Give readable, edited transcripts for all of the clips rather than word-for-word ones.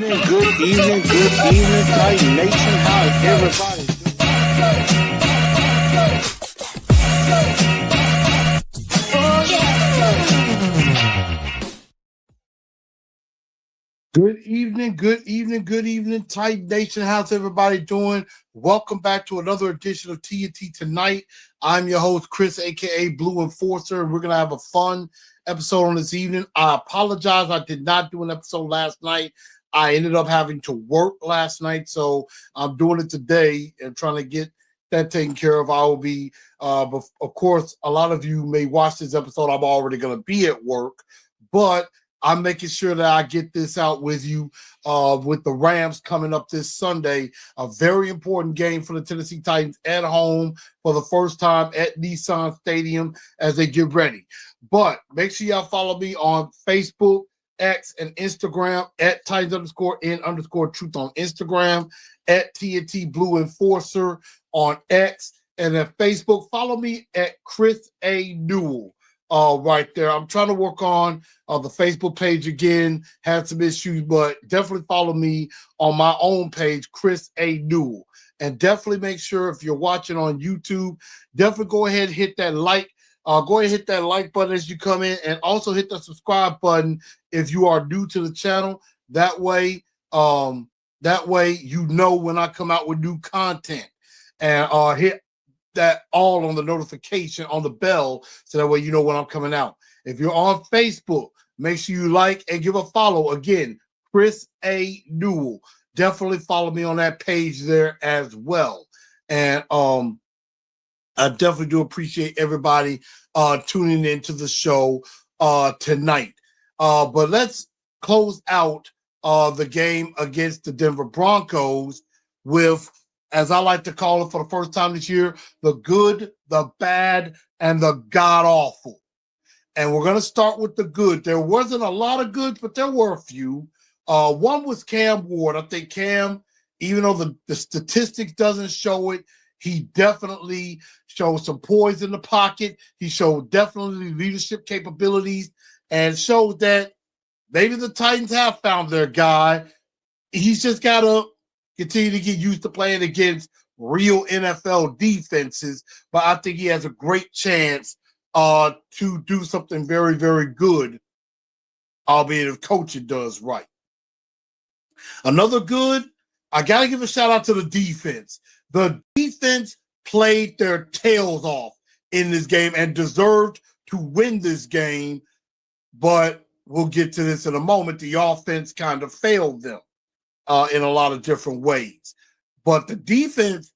good evening, Titan Nation. How is everybody doing? Good evening, Titan Nation. How's everybody doing? Welcome back to another edition of TNT Tonight. I'm your host, Chris, aka Blue Enforcer, and we're gonna have a fun episode on this evening. I apologize, I did not do an episode last night. I ended up having to work last night, so I'm doing it today and trying to get that taken care of. I will be, but of course, a lot of you may watch this episode. I'm already going to be at work, but I'm making sure that I get this out with you with the Rams coming up this Sunday. A very important game for the Tennessee Titans at home for the first time at Nissan Stadium as they get ready. But make sure y'all follow me on Facebook, X, and Instagram at Titans_N_Truth on Instagram, at TNT Blue Enforcer on X, and at Facebook, follow me at Chris A. Newell right there. I'm trying to work on the Facebook page again, had some issues, but definitely follow me on my own page, Chris A. Newell. And definitely make sure if you're watching on YouTube, definitely go ahead and hit that like. Go ahead and hit that like button as you come in, and also hit the subscribe button if you are new to the channel. That way you know when I come out with new content, and hit that all on the notification on the bell so that way you know when I'm coming out. If you're on Facebook, make sure you like and give a follow. Again, Chris A. Newell. Definitely follow me on that page there as well. And I definitely do appreciate everybody tuning into the show tonight. But let's close out the game against the Denver Broncos with, as I like to call it for the first time this year, the good, the bad, and the god-awful. And we're going to start with the good. There wasn't a lot of goods, but there were a few. One was Cam Ward. I think Cam, even though the statistics doesn't show it, he definitely showed some poise in the pocket. He showed definitely leadership capabilities and showed that maybe the Titans have found their guy. He's just got to continue to get used to playing against real NFL defenses. But I think he has a great chance to do something very, very good, albeit if coaching does right. Another good, I got to give a shout out to the defense. The defense played their tails off in this game and deserved to win this game, but we'll get to this in a moment. The offense kind of failed them in a lot of different ways. But the defense,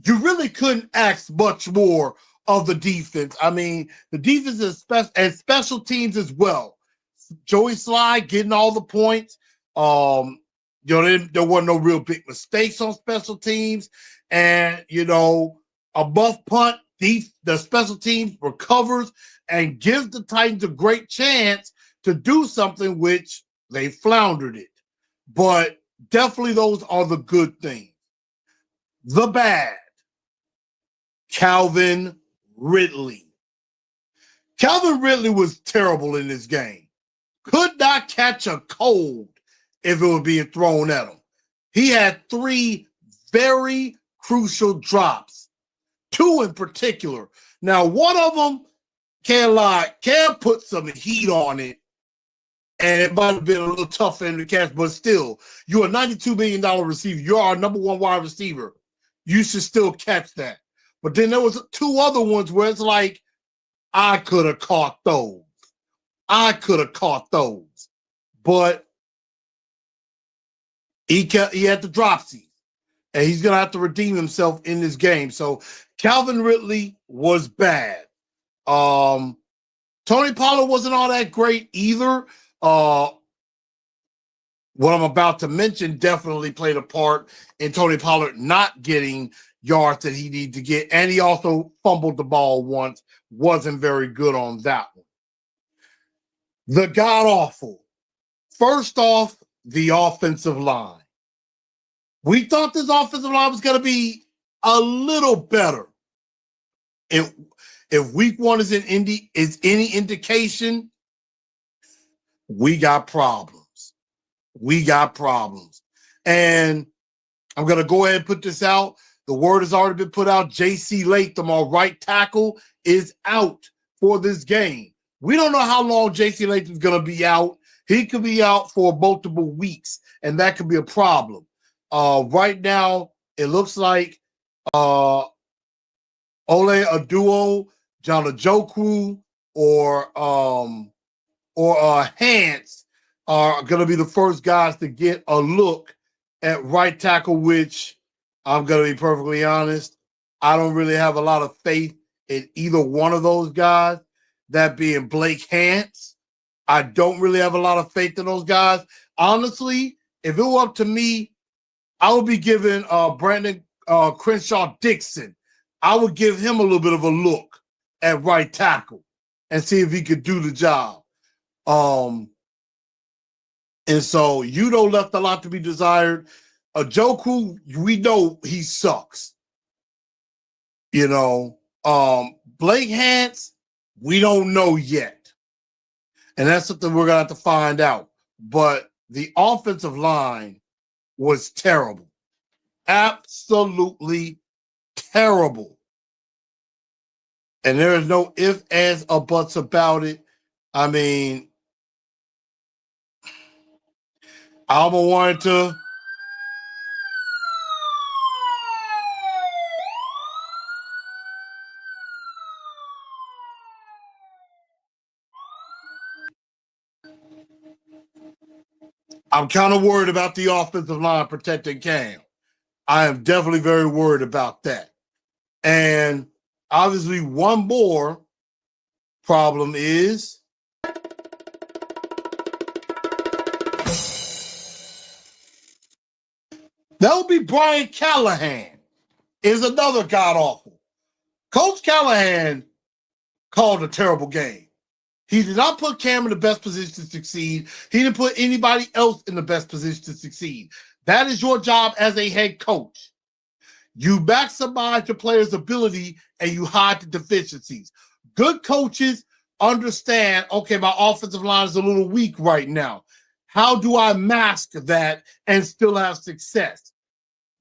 you really couldn't ask much more of the defense. I mean, the defense is and special teams as well. Joey Sly getting all the points. There weren't no real big mistakes on special teams. And, a buff punt, the special teams recovers and gives the Titans a great chance to do something, which they floundered it. But definitely those are the good things. The bad, Calvin Ridley. Calvin Ridley was terrible in this game. Could not catch a cold if it was being thrown at him. He had 3 very crucial drops, 2 in particular. Now, one of them, can't lie, Cam put some heat on it, and it might have been a little tough for him to catch, but still, you're a $92 million receiver. You're our number 1 wide receiver. You should still catch that. But then there was 2 other ones where it's like, I could have caught those. But he had the dropsies, and he's going to have to redeem himself in this game. So Calvin Ridley was bad. Tony Pollard wasn't all that great either. What I'm about to mention definitely played a part in Tony Pollard not getting yards that he needed to get, and he also fumbled the ball once. Wasn't very good on that one. The god-awful. First off, the offensive line. We thought this offensive line was going to be a little better. If week 1 is any indication, we got problems. we got problems. And I'm going to go ahead and put this out. The word has already been put out. J.C. Latham, our right tackle, is out for this game. We don't know how long J.C. Latham is going to be out. He could be out for multiple weeks, and that could be a problem. Right now, it looks like Ole Aduo, John Ajoku, or Hance are going to be the first guys to get a look at right tackle, which I'm going to be perfectly honest, I don't really have a lot of faith in either one of those guys. That being Blake Hance, I don't really have a lot of faith in those guys. Honestly, if it were up to me, I would be giving Brandon Crenshaw Dixon, I would give him a little bit of a look at right tackle and see if he could do the job. And so Udo left a lot to be desired. Joku, we know he sucks. You know, Blake Hance, we don't know yet. And that's something we're going to have to find out. But the offensive line was terrible. Absolutely terrible. And there is no ifs, ands, or buts about it. I mean, Alba wanted to. I'm kind of worried about the offensive line protecting Cam. I am definitely very worried about that. And obviously, one more problem is that would be Brian Callahan is another god awful. Coach Callahan called a terrible game. He did not put Cam in the best position to succeed. He didn't put anybody else in the best position to succeed. That is your job as a head coach. You maximize your players' ability and you hide the deficiencies. Good coaches understand, okay, my offensive line is a little weak right now. How do I mask that and still have success?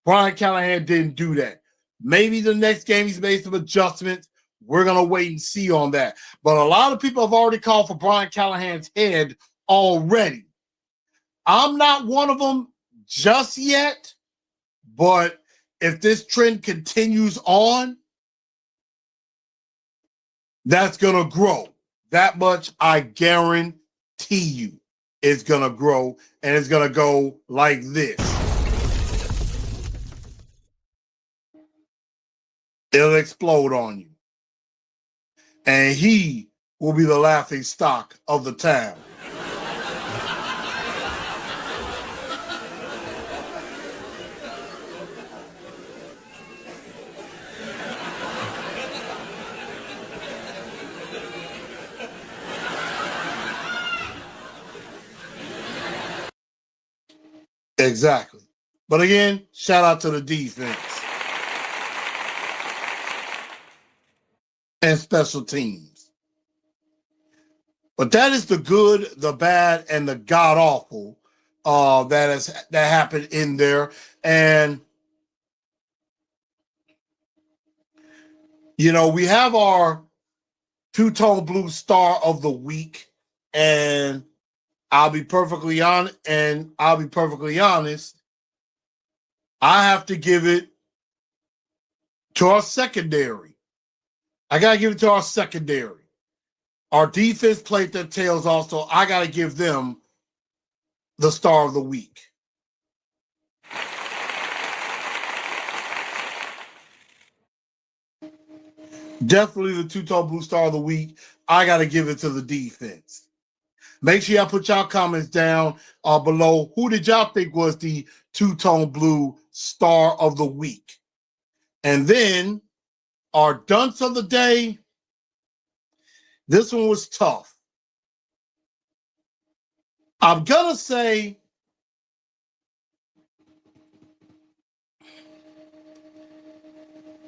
Brian Callahan didn't do that. Maybe the next game he's made some adjustments. We're going to wait and see on that. But a lot of people have already called for Brian Callahan's head already. I'm not one of them just yet, but if this trend continues on, that's going to grow. That much I guarantee you it's going to grow, and it's going to go like this. It'll explode on you. And he will be the laughing stock of the town. Exactly. But again, shout out to the defense and special teams. But that is the good, the bad, and the god awful that happened in there. And you know, we have our two-tone blue star of the week, and I'll be perfectly honest. I have to give it to our secondary. I got to give it to our secondary. Our defense played their tails off, so I got to give them the star of the week. Definitely the two-tone blue star of the week. I got to give it to the defense. Make sure y'all put y'all comments down below. Who did y'all think was the two-tone blue star of the week? And then our dunce of the day. This one was tough. I'm going to say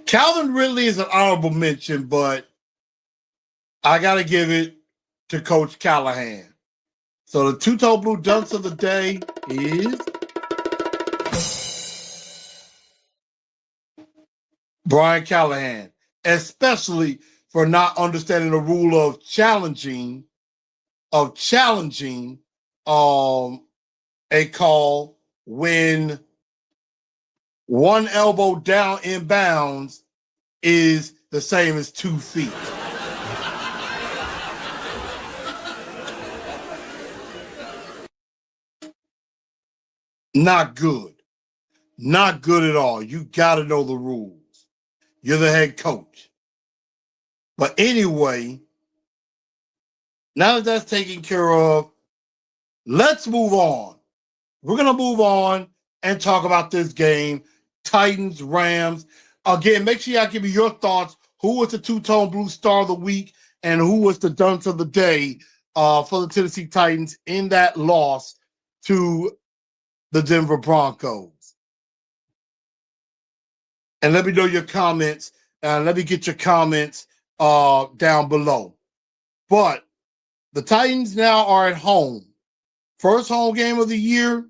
Calvin Ridley is an honorable mention, but I got to give it to Coach Callahan. So the two-tone blue dunce of the day is Brian Callahan, especially for not understanding the rule of challenging a call when one elbow down in bounds is the same as 2 feet. Not good. Not good at all. You got to know the rules. You're the head coach. But anyway, now that that's taken care of, let's move on. We're going to move on and talk about this game. Titans, Rams. Again, make sure y'all give me your thoughts. Who was the two-tone blue star of the week and who was the dunce of the day for the Tennessee Titans in that loss to the Denver Broncos? And let me know your comments. Let me get your comments down below. But the Titans now are at home. First home game of the year.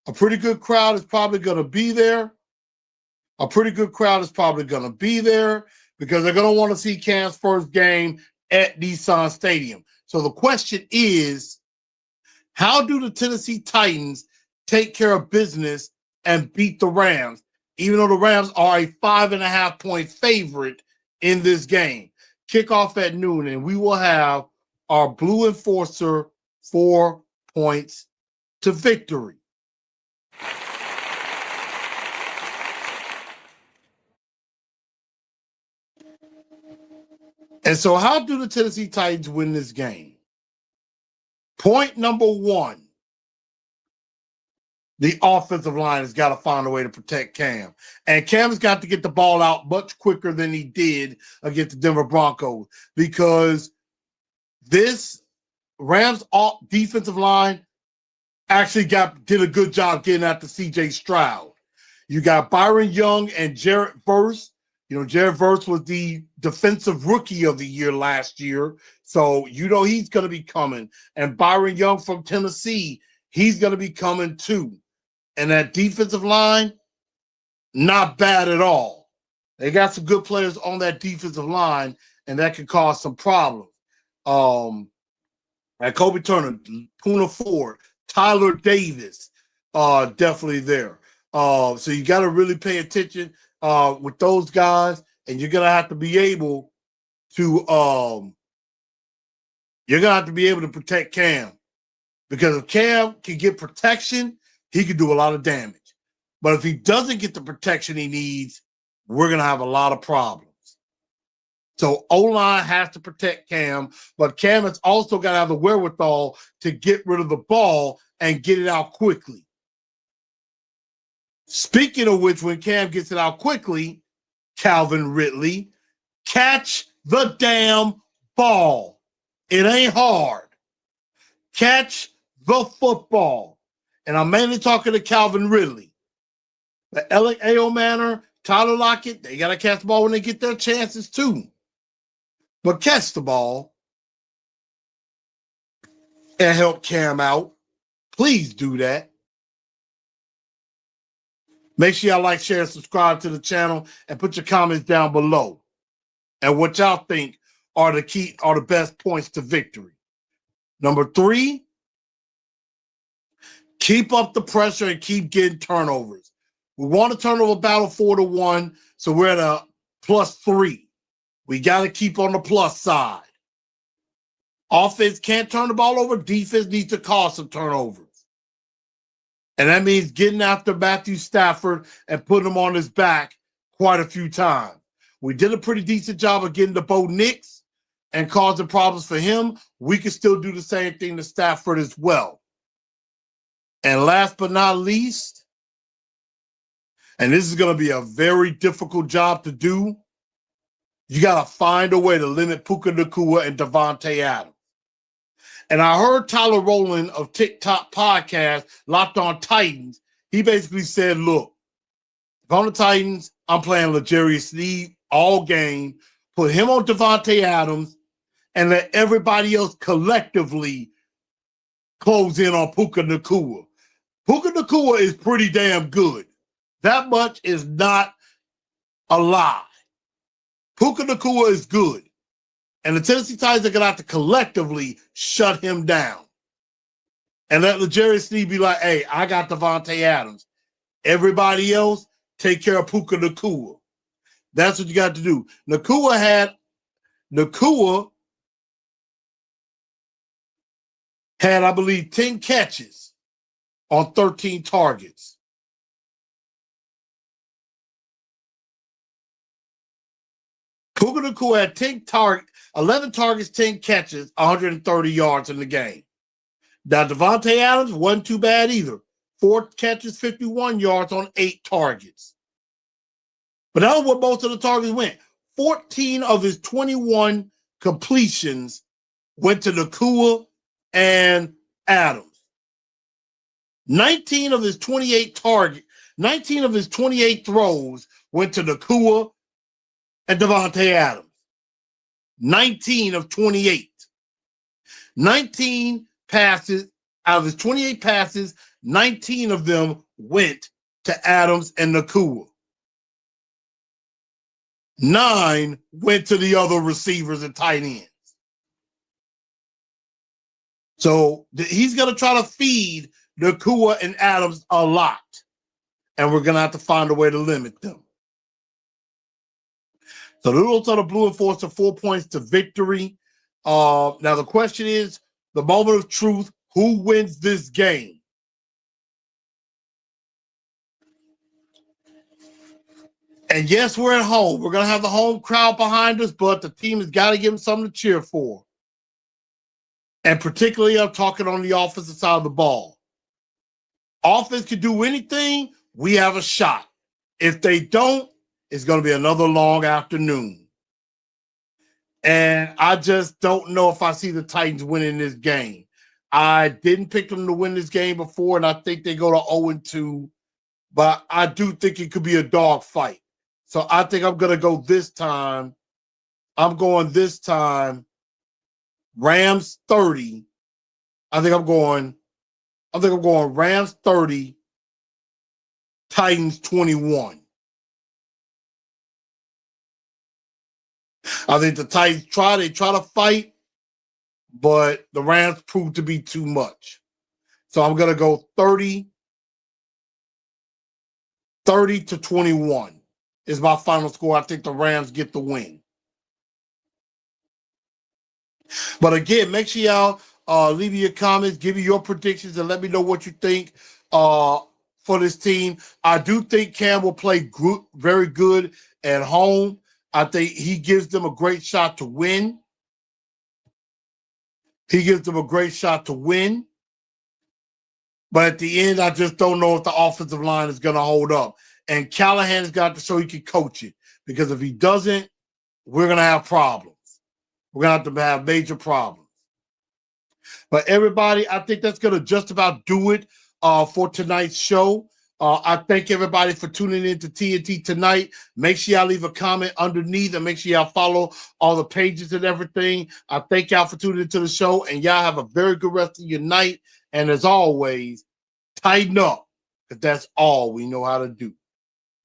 A pretty good crowd is probably going to be there. Because they're going to want to see Cam's first game at Nissan Stadium. So the question is, how do the Tennessee Titans take care of business and beat the Rams, even though the Rams are a 5.5-point favorite in this game? Kickoff at noon, and we will have our Blue Enforcer 4 points to victory. And so how do the Tennessee Titans win this game? Point number 1, the offensive line has got to find a way to protect Cam. And Cam's got to get the ball out much quicker than he did against the Denver Broncos, because this Rams defensive line actually did a good job getting after C.J. Stroud. You got Byron Young and Jared Verse. Jared Verse was the defensive rookie of the year last year. So, he's going to be coming. And Byron Young from Tennessee, he's going to be coming too. And that defensive line, not bad at all. They got some good players on that defensive line, and that could cause some problems. Like Kobe Turner, Puna Ford, Tyler Davis, definitely there. So you got to really pay attention with those guys, and you're gonna have to be able to protect Cam, because if Cam can get protection, he can do a lot of damage. But if he doesn't get the protection he needs, we're gonna have a lot of problems. So O-line has to protect Cam, but Cam has also got to have the wherewithal to get rid of the ball and get it out quickly. Speaking of which, when Cam gets it out quickly, Calvin Ridley, catch the damn ball. It ain't hard. Catch the football. And I'm mainly talking to Calvin Ridley. The Alec Manor, Tyler Lockett, they got to catch the ball when they get their chances too. But catch the ball and help Cam out. Please do that. Make sure y'all like, share, and subscribe to the channel, and put your comments down below. And what y'all think are the best points to victory. Number 3, keep up the pressure and keep getting turnovers. We want a turnover battle 4-1, so we're at a +3. We got to keep on the plus side. Offense can't turn the ball over. Defense needs to cause some turnovers. And that means getting after Matthew Stafford and putting him on his back quite a few times. We did a pretty decent job of getting to Bo Nix and causing problems for him. We can still do the same thing to Stafford as well. And last but not least, and this is going to be a very difficult job to do, you got to find a way to limit Puka Nacua and Devontae Adams. And I heard Tyler Rowland of TikTok podcast, Locked On Titans, he basically said, look, if I'm the Titans, I'm playing L'Jarius Sneed all game, put him on Devontae Adams, and let everybody else collectively close in on Puka Nacua. Puka Nacua is pretty damn good. That much is not a lie. Puka Nacua is good. And the Tennessee Titans are going to have to collectively shut him down. And let L'Jarius Sneed be like, hey, I got Devontae Adams. Everybody else, take care of Puka Nacua. That's what you got to do. Nacua had, I believe, 10 catches on 13 targets. Puka Nacua had 11 targets, 10 catches, 130 yards in the game. Now, Devontae Adams wasn't too bad either. 4 catches, 51 yards on 8 targets. But that was where most of the targets went. 14 of his 21 completions went to Nacua and Adams. 19 of his 28 throws went to Nacua and Devontae Adams. 19 of 28. 19 passes, out of his 28 passes, 19 of them went to Adams and Nacua. 9 went to the other receivers and tight ends. So he's going to try to feed Nacua and Adams a lot. And we're going to have to find a way to limit them. So the Minnesota Blue enforced 4 points to victory. Now the question is, the moment of truth, who wins this game? And yes, we're at home. We're going to have the home crowd behind us, but the team has got to give them something to cheer for. And particularly, I'm talking on the offensive side of the ball. Offense can do anything, we have a shot. If they don't, it's going to be another long afternoon. And I just don't know if I see the Titans winning this game. I didn't pick them to win this game before, and I think they go to 0-2. But I do think it could be a dog fight. So I think I'm going to go this time. I'm going this time Rams 30. I think I'm going Rams 30, Titans 21. I think the Titans try to fight, but the Rams proved to be too much. So I'm going to go 30-21 is my final score. I think the Rams get the win. But again, make sure y'all leave your comments, give me your predictions, and let me know what you think for this team. I do think Cam will play good, very good at home. I think he gives them a great shot to win. But at the end, I just don't know if the offensive line is going to hold up. And Callahan has got to show he can coach it. Because if he doesn't, we're going to have problems. We're going to have major problems. But everybody, I think that's going to just about do it for tonight's show. I thank everybody for tuning in to TNT tonight. Make sure y'all leave a comment underneath and make sure y'all follow all the pages and everything. I thank y'all for tuning into the show, and y'all have a very good rest of your night. And as always, tighten up, because that's all we know how to do.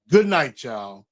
Good night, y'all.